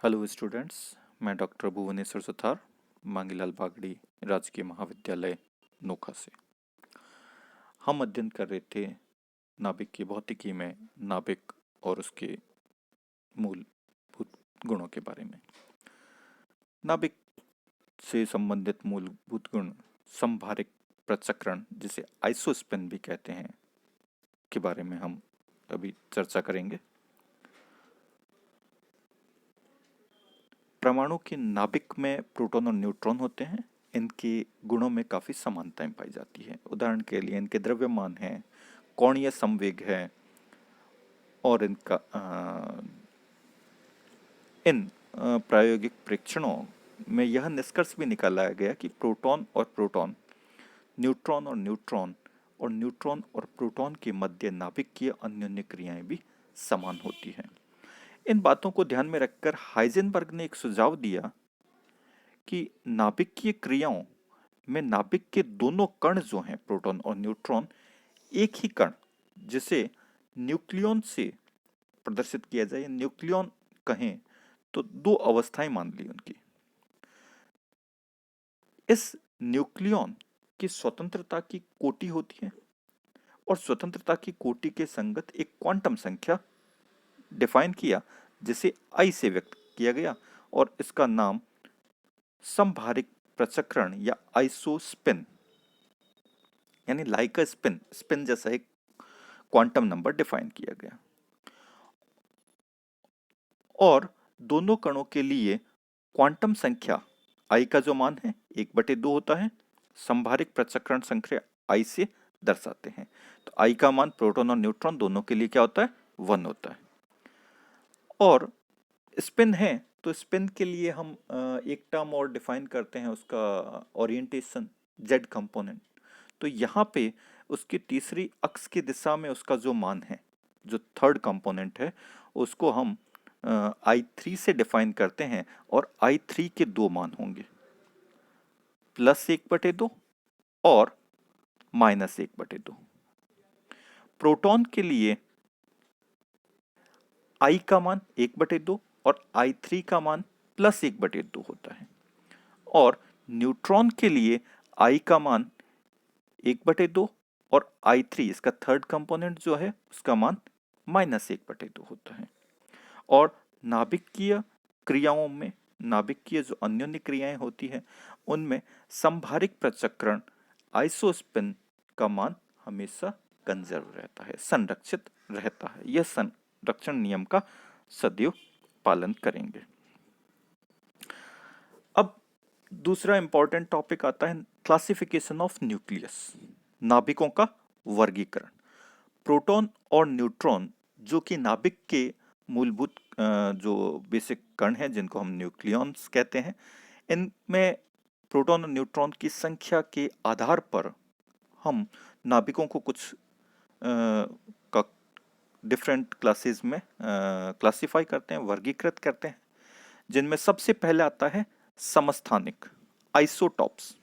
Hello students, मैं doctor Bhubaneswar Suthar, Mangilal Bagri राजकीय महाविद्यालय नोखा से। हम अध्ययन कर रहे थे नाभिक की भौतिकी में नाभिक और उसके मूलभूत गुणों के बारे में। नाभिक से संबंधित मूलभूत गुण संभारिक पृथक्करण, जिसे आइसोस्पिन भी कहते हैं, के बारे में हम अभी चर्चा करेंगे। परमाणु के नाभिक में प्रोटॉन और न्यूट्रॉन होते हैं। इनके गुणों में काफ़ी समानताएं पाई जाती है। उदाहरण के लिए इनके द्रव्यमान है, कोणीय संवेग है, और इन प्रायोगिक परीक्षणों में यह निष्कर्ष भी निकाला गया कि प्रोटॉन और प्रोटॉन, न्यूट्रॉन और न्यूट्रॉन, और न्यूट्रॉन और प्रोटॉन के मध्य नाभिकीय अन्योन्य क्रियाएं भी समान होती हैं। इन बातों को ध्यान में रखकर हाइजेनबर्ग ने एक सुझाव दिया कि नाभिकीय क्रियाओं में नाभिक के दोनों कण जो हैं, प्रोटॉन और न्यूट्रॉन, एक ही कण जिसे न्यूक्लियॉन से प्रदर्शित किया जाए, न्यूक्लियॉन कहें तो दो अवस्थाएं मान ली उनकी। इस न्यूक्लियॉन की स्वतंत्रता की कोटि होती है और स्वतंत्रता की कोटि के संगत एक क्वांटम संख्या डिफाइन किया, जिसे आई से व्यक्त किया गया, और इसका नाम संभारिक पृथक्करण या आइसोस्पिन, यानी लाइक अ स्पिन जैसा एक क्वांटम नंबर डिफाइन किया गया। और दोनों कणों के लिए क्वांटम संख्या आई का जो मान है 1/2 होता है, संभारिक पृथक्करण संख्या आई से दर्शाते हैं। तो आई का मान प्रोटॉन और न्यूट्रॉन दोनों के लिए क्या होता है? 1 होता है। और स्पिन है तो स्पिन के लिए हम एक टर्म और डिफाइन करते हैं, उसका ओरिएंटेशन जेड कंपोनेंट। तो यहाँ पे उसकी तीसरी अक्ष की दिशा में उसका जो मान है, जो थर्ड कंपोनेंट है, उसको हम I3 से डिफाइन करते हैं, और I3 के दो मान होंगे, +1/2 और -1/2। प्रोटॉन के लिए I का मान 1/2 और I3 का मान +1/2 होता है, और न्यूट्रॉन के लिए I का मान 1/2 और I3, इसका थर्ड कंपोनेंट जो है, उसका मान -1/2 होता है। और नाभिकीय क्रियाओं में, नाभिकीय जो अन्योन्य क्रियाएं होती है, उनमें संभारिक पृथक्करण आइसोस्पिन का मान हमेशा कंजर्व रहता है, संरक्षित रहता है। यह संरक्षण नियम का सदैव पालन करेंगे। अब दूसरा इंपॉर्टेंट टॉपिक आता है क्लासिफिकेशन ऑफ न्यूक्लियस, नाभिकों का वर्गीकरण। प्रोटॉन और न्यूट्रॉन, जो कि नाभिक के मूलभूत जो बेसिक कण हैं, जिनको हम न्यूक्लियॉन्स कहते हैं, इनमें प्रोटॉन और न्यूट्रॉन की संख्या के आधार पर हम नाभिकों को कुछ का डिफरेंट क्लासेस में क्लासिफाई करते हैं, वर्गीकृत करते हैं, जिनमें सबसे पहले आता है समस्थानिक, आइसोटॉप्स,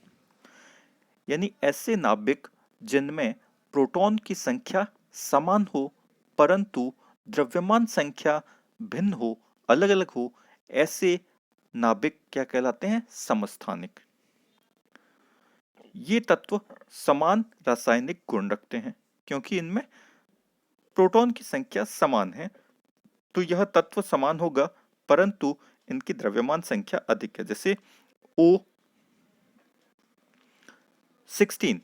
यानी ऐसे नाभिक जिनमें प्रोटॉन की संख्या समान हो परंतु द्रव्यमान संख्या भिन्न हो, अलग अलग हो, ऐसे नाभिक क्या कहलाते हैं? समस्थानिक। ये तत्व समान रासायनिक गुण रखते हैं, क्योंकि इनमें प्रोटॉन की संख्या समान है, तो यह तत्व समान होगा, परंतु इनकी द्रव्यमान संख्या अधिक है। जैसे O16,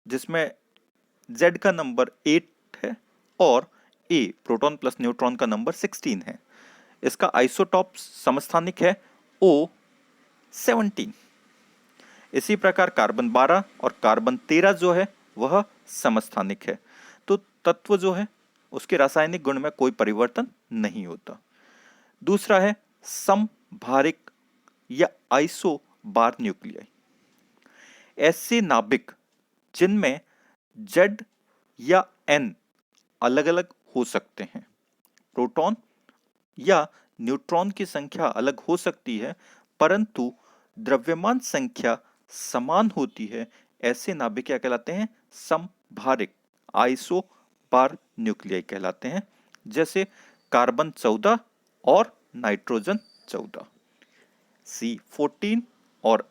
जिसमें Z का नंबर 8 है और A, प्रोटॉन प्लस न्यूट्रॉन का नंबर 16 है। इसका आइसोटॉप समस्थानिक है O17। इसी प्रकार कार्बन 12 और कार्बन 13 जो है वह समस्थानिक है। तो तत्व जो है उसके रासायनिक गुण में कोई परिवर्तन नहीं होता। दूसरा है समभारिक या आइसोबार न्यूक्लियाई, ऐसे नाभिक जिनमें Z या N अलग अलग हो सकते हैं। प्रोटॉन या न्यूट्रॉन की संख्या अलग हो सकती है, परंतु द्रव्यमान संख्या समान होती है। ऐसे नाभिक क्या कहलाते हैं? समभारिक, आइसोबार न्यूक्लियाई कहलाते हैं, जैसे कार्बन 14 और नाइट्रोजन 14, C14 और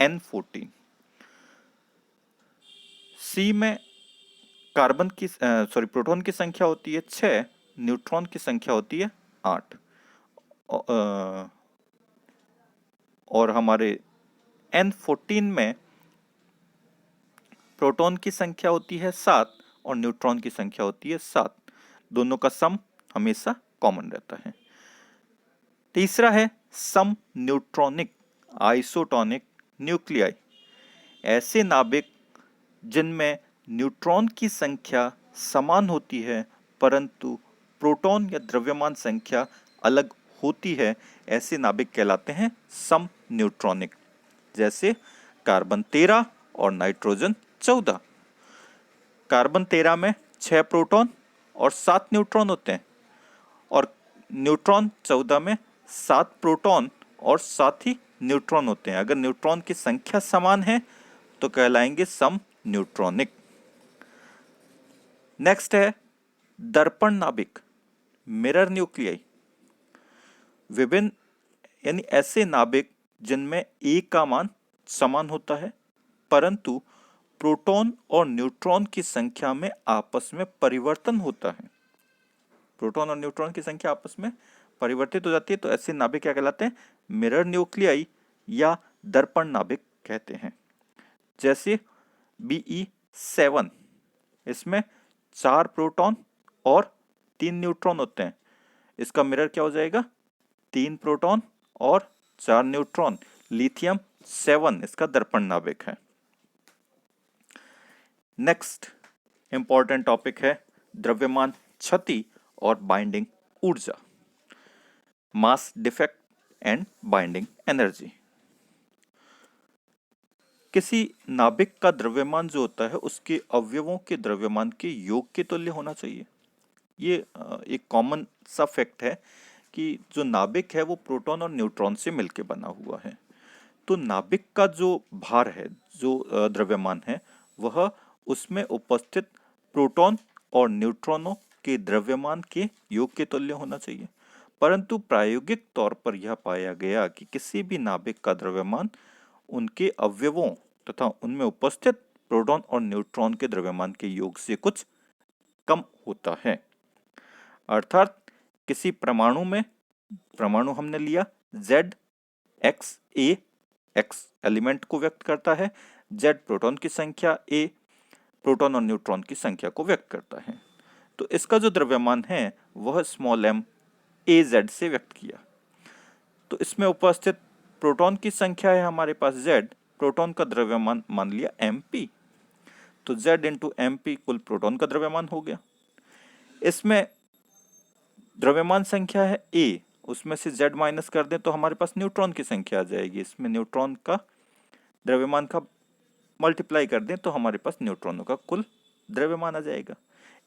N14। सी में प्रोटॉन की संख्या होती है 6, न्यूट्रॉन की संख्या होती है 8। और हमारे N14 में प्रोटॉन की संख्या होती है 7 और न्यूट्रॉन की संख्या होती है 7। दोनों का सम हमेशा कॉमन रहता है। तीसरा है सम न्यूट्रॉनिक आइसोटोनिक न्यूक्लियाई। ऐसे नाभिक जिनमें न्यूट्रॉन की संख्या समान होती है परंतु प्रोटॉन या द्रव्यमान संख्या अलग होती है, ऐसे नाभिक कहलाते हैं सम न्यूट्रॉनिक। जैसे कार्बन 13 और नाइट्रोजन 14। कार्बन 13 में 6 प्रोटॉन और 7 न्यूट्रॉन होते हैं और न्यूट्रॉन 14 में 7 प्रोटॉन और 7 ही न्यूट्रॉन होते हैं। अगर न्यूट्रॉन की संख्या समान है तो कहलाएंगे सम न्यूट्रॉनिक। नेक्स्ट है दर्पण नाभिक मिरर न्यूक्लियाई। विभिन्न यानी ऐसे नाभिक जिनमें ए का मान समान होता है परंतु प्रोटॉन और न्यूट्रॉन की संख्या में आपस में परिवर्तन होता है। प्रोटॉन और न्यूट्रॉन की संख्या आपस में परिवर्तित हो जाती है, तो ऐसे नाभिक क्या कहलाते हैं? मिरर न्यूक्लियाई या दर्पण नाभिक कहते हैं। जैसे Be7, इसमें 4 प्रोटॉन और 3 न्यूट्रॉन होते हैं। इसका मिरर क्या हो जाएगा? 3 प्रोटॉन और 4 न्यूट्रॉन। लिथियम 7 इसका दर्पण नाभिक है। नेक्स्ट इंपॉर्टेंट टॉपिक है द्रव्यमान क्षति और बाइंडिंग ऊर्जा, mass defect and binding energy. किसी नाभिक का द्रव्यमान जो होता है उसके अवयवों के द्रव्यमान के योग के तुल्य होना चाहिए। ये एक कॉमन सा फैक्ट है कि जो नाभिक है वो प्रोटॉन और न्यूट्रॉन से मिलकर बना हुआ है। तो नाभिक का जो भार है, जो द्रव्यमान है, वह उसमें उपस्थित प्रोटॉन और न्यूट्रॉनों के द्रव्यमान के योग के तुल्य होना चाहिए। परंतु प्रायोगिक तौर पर यह पाया गया कि किसी भी नाभिक का द्रव्यमान उनके अवयवों तथा उनमें उपस्थित प्रोटॉन और न्यूट्रॉन के द्रव्यमान के योग से कुछ कम होता है। अर्थात किसी परमाणु में, परमाणु हमने लिया Z, X, A, X element को व्यक्त करता है, Z प्रोटॉन की संख्या, A प्रोटॉन और न्यूट्रॉन की संख्या को व्यक्त करता है। तो इसका जो द्रव्यमान है वह स्मॉल m Az से व्यक्त किया। तो इसमें उपस्थित प्रोटॉन की संख्या है हमारे पास Z, प्रोटॉन का द्रव्यमान मान लिया Mp, तो Z इंटू Mp कुल प्रोटॉन का द्रव्यमान हो गया। इसमें द्रव्यमान संख्या है A, उसमें से Z माइनस कर दें तो हमारे पास न्यूट्रॉन की संख्या आ जाएगी। इसमें न्यूट्रॉन का द्रव्यमान का मल्टीप्लाई कर दें तो हमारे पास न्यूट्रॉनों का कुल द्रव्यमान आ जाएगा।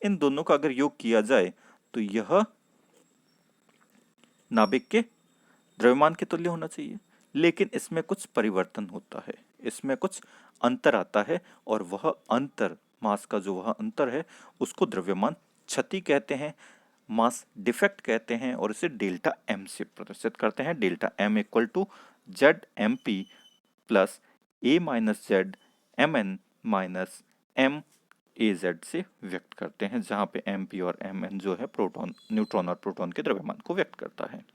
इन दोनों का अगर योग किया जाए तो यह नाभिक के द्रव्यमान के तुल्य होना चाहिए। लेकिन इसमें कुछ परिवर्तन होता है, इसमें कुछ अंतर आता है और वह अंतर, मास का जो वह अंतर है, उसको द्रव्यमान क्षति कहते हैं, मास डिफेक्ट कहते हैं और इसे डेल्टा एम से प्रदर्शित करते हैं। Delta M equal to Z M P plus A minus Z M N minus M A Z से व्यक्त करते हैं, जहां पे एम पी और एम एन जो है प्रोटॉन, न्यूट्रॉन और प्रोटॉन के द्रव्यमान को व्यक्त करता है।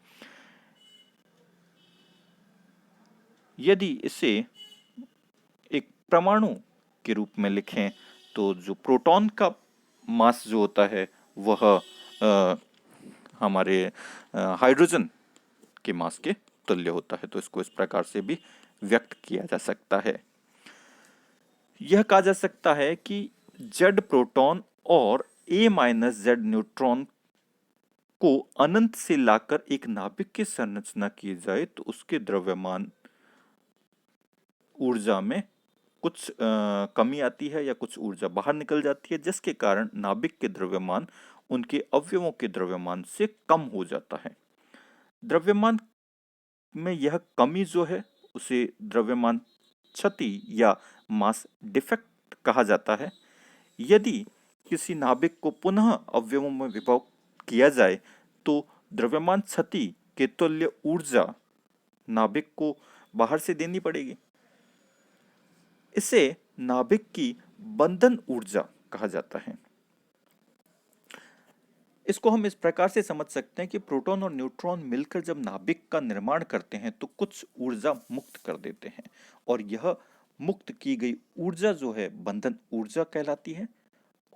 यदि इसे एक परमाणु के रूप में लिखें तो जो प्रोटॉन का मास जो होता है वह हमारे हाइड्रोजन के मास के तुल्य होता है। तो इसको इस प्रकार से भी व्यक्त किया जा सकता है। यह कहा जा सकता है कि Z प्रोटॉन और A माइनस Z न्यूट्रॉन को अनंत से लाकर एक नाभिक की संरचना की जाए तो उसके द्रव्यमान ऊर्जा में कुछ कमी आती है या कुछ ऊर्जा बाहर निकल जाती है, जिसके कारण नाभिक के द्रव्यमान उनके अवयवों के द्रव्यमान से कम हो जाता है। द्रव्यमान में यह कमी जो है उसे द्रव्यमान क्षति या मास डिफेक्ट कहा जाता है। यदि किसी नाभिक को पुनः अवयवों में विभक्त किया जाए तो द्रव्यमान क्षति के तुल्य ऊर्जा नाभिक को बाहर से देनी पड़ेगी। इसे नाभिक की बंधन ऊर्जा कहा जाता है। इसको हम इस प्रकार से समझ सकते हैं कि प्रोटॉन और न्यूट्रॉन मिलकर जब नाभिक का निर्माण करते हैं तो कुछ ऊर्जा मुक्त कर देते हैं, और यह मुक्त की गई ऊर्जा जो है बंधन ऊर्जा कहलाती है,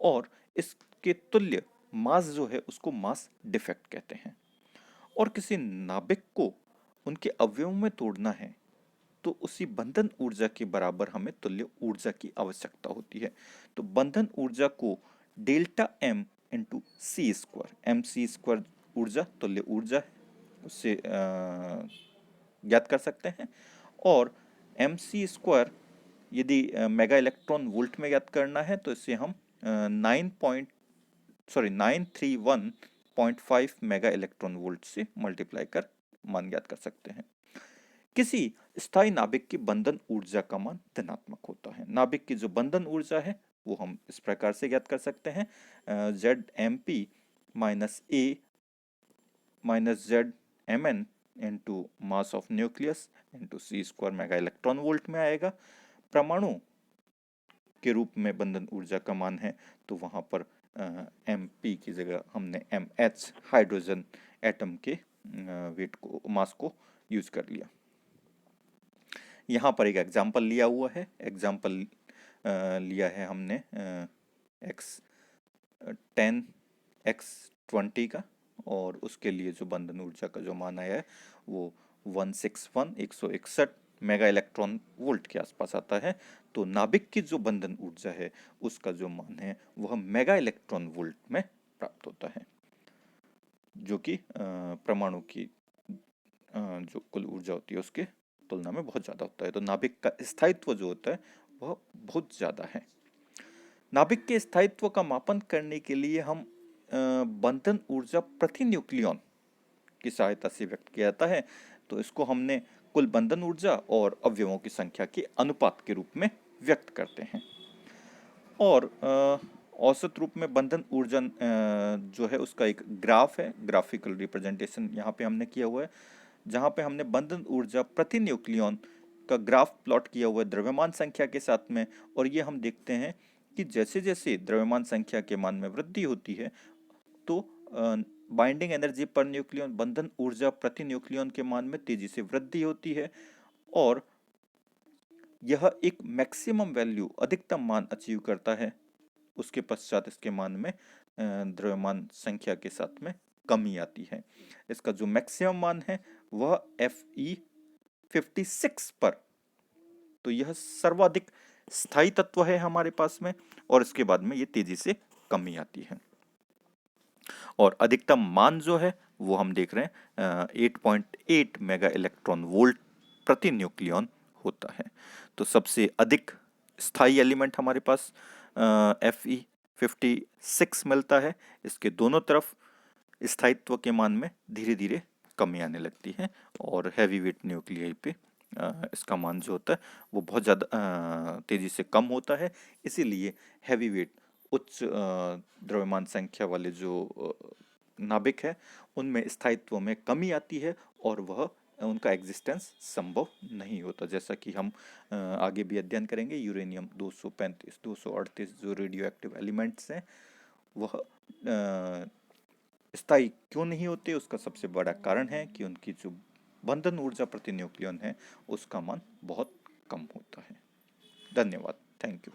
और इसके तुल्य मास जो है उसको मास डिफेक्ट कहते हैं। और किसी नाभिक को उनके अवयवों में तोड़ना है तो उसी बंधन ऊर्जा के बराबर हमें तुल्य ऊर्जा की आवश्यकता होती है। तो बंधन ऊर्जा को delta M into C square, M C square ऊर्जा तुल्य ऊर्जा है, उससे ज्ञात कर सकते हैं। और एम सी स्क्वायर यदि मेगा इलेक्ट्रॉन वोल्ट में ज्ञात करना है तो इसे हम 931.5 मेगा इलेक्ट्रॉन वोल्ट से मल्टीप्लाई कर मान ज्ञात कर सकते हैं। किसी स्थायी नाभिक की बंधन ऊर्जा का मान धनात्मक होता है। नाभिक की जो बंधन ऊर्जा है वो हम इस प्रकार से ज्ञात कर सकते हैं, Z M P minus A minus Z M N into mass of nucleus into C square mega electron volt में आएगा। परमाणु के रूप में बंधन ऊर्जा का मान है तो वहां पर एम पी की जगह हमने एम एच हाइड्रोजन एटम के वेट को, मास को यूज कर लिया। यहाँ पर एक एग्जाम्पल लिया हुआ है, एग्जाम्पल लिया है हमने एक्स 10 एक्स 20 का, और उसके लिए जो बंधन ऊर्जा का जो मान आया है वो 161 मेगा इलेक्ट्रॉन वोल्ट के आसपास आता है। तो नाभिक की जो बंधन ऊर्जा है उसका जो मान है वह मेगा इलेक्ट्रॉन वोल्ट में प्राप्त होता है, जो कि परमाणु की जो कुल ऊर्जा होती है उसके तुलना में बहुत ज़्यादा होता है। तो नाभिक का स्थायित्व जो होता है वह बहुत ज़्यादा है। नाभिक के स्थायित्व का मापन करने के लिए हम बंधन ऊर्जा प्रति न्यूक्लियन की सहायता से व्यक्त किया जाता है। तो इसको हमने कुल बंधन ऊर्जा और अवयवों की संख्या के अनुपात के रूप में व्यक्त करते हैं। और औसत रूप में बंधन ऊर्जा जो है उसका एक ग्राफ है, ग्राफिकल रिप्रेजेंटेशन यहाँ पे हमने किया हुआ है, जहाँ पे हमने बंधन ऊर्जा प्रति न्यूक्लियन का ग्राफ प्लॉट किया हुआ है द्रव्यमान संख्या के साथ में। और ये हम देखते हैं कि जैसे जैसे द्रव्यमान संख्या के मान में वृद्धि होती है तो बाइंडिंग एनर्जी पर न्यूक्लियन, बंधन ऊर्जा प्रति न्यूक्लियन के मान में तेजी से वृद्धि होती है, और यह एक मैक्सिमम वैल्यू, अधिकतम मान अचीव करता है। उसके पश्चात इसके मान में द्रव्यमान संख्या के साथ में कमी आती है। इसका जो मैक्सिमम मान है वह Fe56 पर, तो यह सर्वाधिक स्थायी तत्व है हमारे पास में, और इसके बाद में ये तेजी से कमी आती है। और अधिकतम मान जो है वो हम देख रहे हैं 8.8 मेगा इलेक्ट्रॉन वोल्ट प्रति न्यूक्लियन होता है। तो सबसे अधिक स्थायी एलिमेंट हमारे पास Fe56 मिलता है। इसके दोनों तरफ स्थायित्व के मान में धीरे धीरे कमी आने लगती है, और हैवी वेट न्यूक्लियाई पे इसका मान जो होता है वो बहुत ज़्यादा तेज़ी से कम होता है। इसीलिए हैवी वेट, उच्च द्रव्यमान संख्या वाले जो नाभिक है उनमें स्थायित्व में कमी आती है और वह उनका एग्जिस्टेंस संभव नहीं होता। जैसा कि हम आगे भी अध्ययन करेंगे, यूरेनियम 235, 238 जो रेडियो एक्टिव एलिमेंट्स हैं वह स्थायी क्यों नहीं होते, उसका सबसे बड़ा कारण है कि उनकी जो बंधन ऊर्जा प्रति न्यूक्लियन है उसका मान बहुत कम होता है। धन्यवाद, थैंक यू।